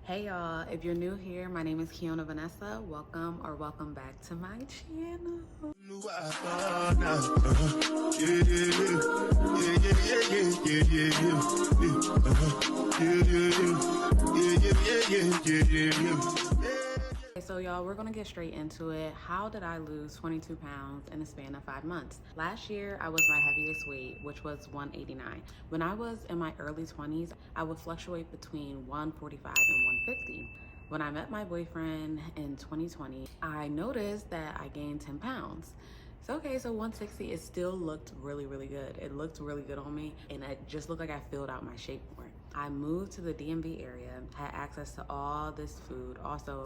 Hey y'all, if you're new here, my name is Keona Vanessa. Welcome or welcome back to my channel. So y'all, we're gonna get straight into it. How did I lose 22 pounds in the span of 5 months? Last year, I was my heaviest weight, which was 189. When I was in my early 20s, I would fluctuate between 145 and 150. When I met my boyfriend in 2020, I noticed that I gained 10 pounds. So 160, it still looked really, really good. It looked really good on me, and it just looked like I filled out my shape more. I moved to the DMV area, had access to all this food, also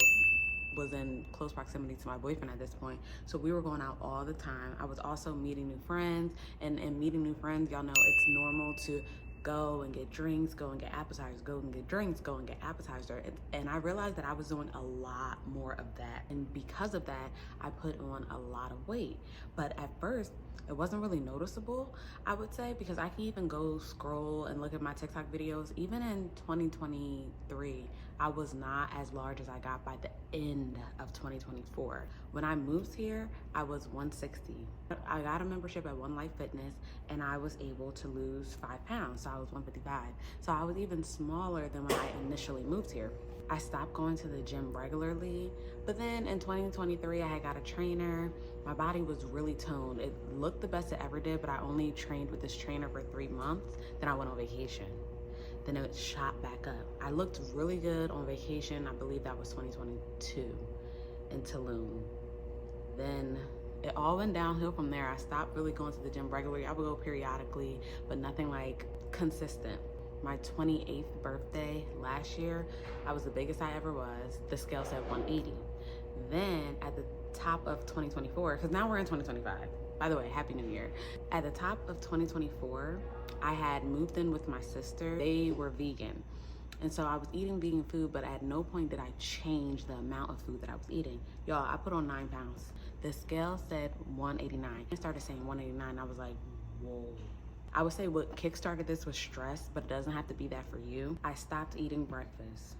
was in close proximity to my boyfriend at this point, so we were going out all the time. I was also meeting new friends, and meeting new friends, y'all know it's normal to go and get drinks, go and get appetizers, go and get drinks, go and get appetizer. And I realized that I was doing a lot more of that, and because of that I put on a lot of weight. But at first it wasn't really noticeable, I would say, because I can even go scroll and look at my TikTok videos. Even in 2023, I was not as large as I got by the end of 2024. When I moved here, I was 160. I got a membership at One Life Fitness, and I was able to lose 5 pounds, so I was 155. So I was even smaller than when I initially moved here. I stopped going to the gym regularly, but then in 2023, I had got a trainer. My body was really toned. It looked the best it ever did, but I only trained with this trainer for 3 months. Then I went on vacation. Then it shot back up. I looked really good on vacation. I believe that was 2022 in Tulum. Then it all went downhill from there. I stopped really going to the gym regularly. I would go periodically, but nothing like consistent. My 28th birthday last year, I was the biggest I ever was. The scale said 180. Then at the top of 2024, because now we're in 2025. By the way, Happy New Year. At the top of 2024, I had moved in with my sister. They were vegan. And so I was eating vegan food, but at no point did I change the amount of food that I was eating. Y'all, I put on 9 pounds. The scale said 189. I started saying 189. I was like, whoa. I would say what kickstarted this was stress, but it doesn't have to be that for you. I stopped eating breakfast.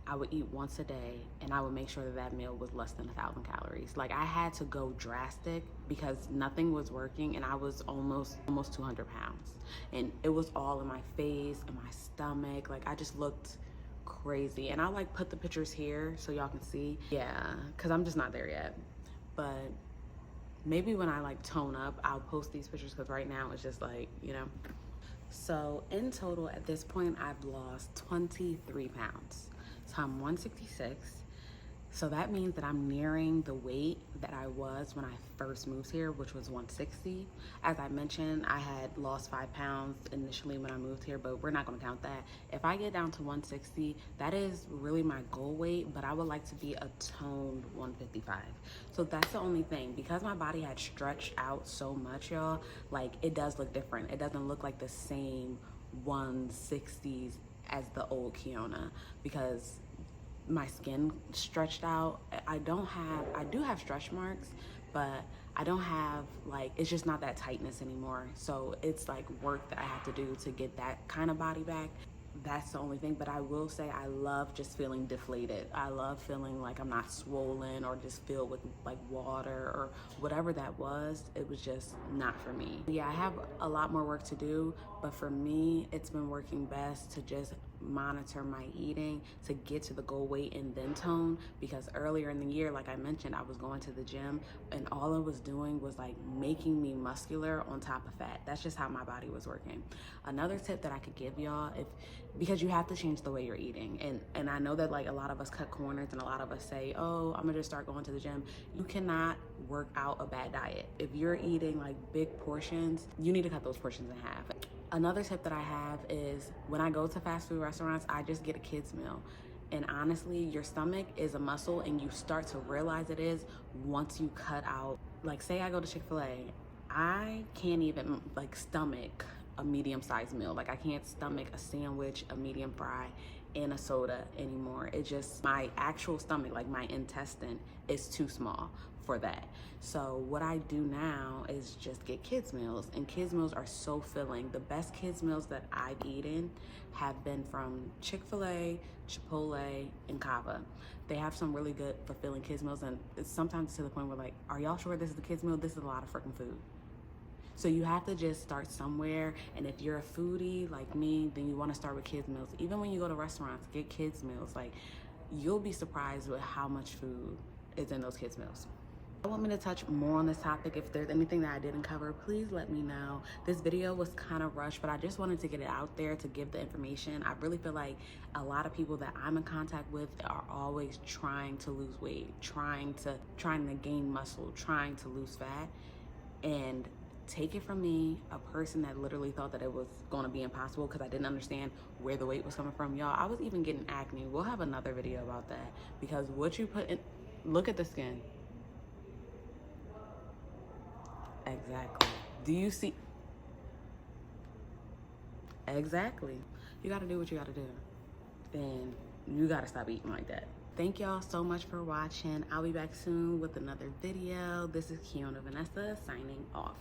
I would eat once a day, and I would make sure that that meal was less than 1,000 calories. Like, I had to go drastic because nothing was working, and I was almost 200 pounds. And it was all in my face and my stomach. Like, I just looked crazy. And I like put the pictures here so y'all can see. Yeah, because I'm just not there yet. But maybe when I like tone up, I'll post these pictures, because right now it's just like, you know. So in total at this point, I've lost 23 pounds. So I'm 166. So that means that I'm nearing the weight that I was when I first moved here, which was 160. As I mentioned, I had lost 5 pounds initially when I moved here, but we're not gonna count that. If I get down to 160, that is really my goal weight, but I would like to be a toned 155. So that's the only thing. Because my body had stretched out so much, y'all, like, it does look different. It doesn't look like the same 160s as the old Keona, because my skin stretched out. I do have stretch marks, but I don't have, like, it's just not that tightness anymore. So it's like work that I have to do to get that kind of body back. That's the only thing. But I will say I love just feeling deflated. I love feeling like I'm not swollen or just filled with like water or whatever that was. It was just not for me. Yeah, I have a lot more work to do, but for me, it's been working best to just monitor my eating to get to the goal weight and then tone. Because earlier in the year, like I mentioned, I was going to the gym, and all it was doing was like making me muscular on top of fat. That's just how my body was working. Another tip that I could give y'all, because you have to change the way you're eating, and I know that like a lot of us cut corners and a lot of us say, oh, I'm gonna just start going to the gym. You cannot work out a bad diet. If you're eating like big portions, you need to cut those portions in half. Another tip that I have is when I go to fast food restaurants, I just get a kid's meal. And honestly, your stomach is a muscle, and you start to realize it is once you cut out, like, say I go to Chick-fil-A, I can't even like stomach a medium-sized meal. Like, I can't stomach a sandwich, a medium fry, and a soda anymore. It just, my actual stomach, like my intestine, is too small for that. So what I do now is just get kids meals, and kids meals are so filling. The best kids meals that I've eaten have been from Chick-fil-A, Chipotle, and Cava. They have some really good fulfilling kids meals, and it's sometimes to the point where like, are y'all sure this is the kids meal? This is a lot of freaking food. So you have to just start somewhere, and if you're a foodie like me, then you want to start with kids meals. Even when you go to restaurants, get kids meals. Like, you'll be surprised with how much food is in those kids meals. I want me to touch more on this topic. If there's anything that I didn't cover, please let me know. This video was kind of rushed, but I just wanted to get it out there to give the information. I really feel like a lot of people that I'm in contact with are always trying to lose weight, trying to gain muscle, trying to lose fat. And take it from me, a person that literally thought that it was going to be impossible because I didn't understand where the weight was coming from. Y'all, I was even getting acne. We'll have another video about that, because what you put in, look at the skin. Exactly. Do you see? Exactly. You got to do what you got to do, and you got to stop eating like that. Thank y'all so much for watching. I'll be back soon with another video. This is Keona Vanessa signing off.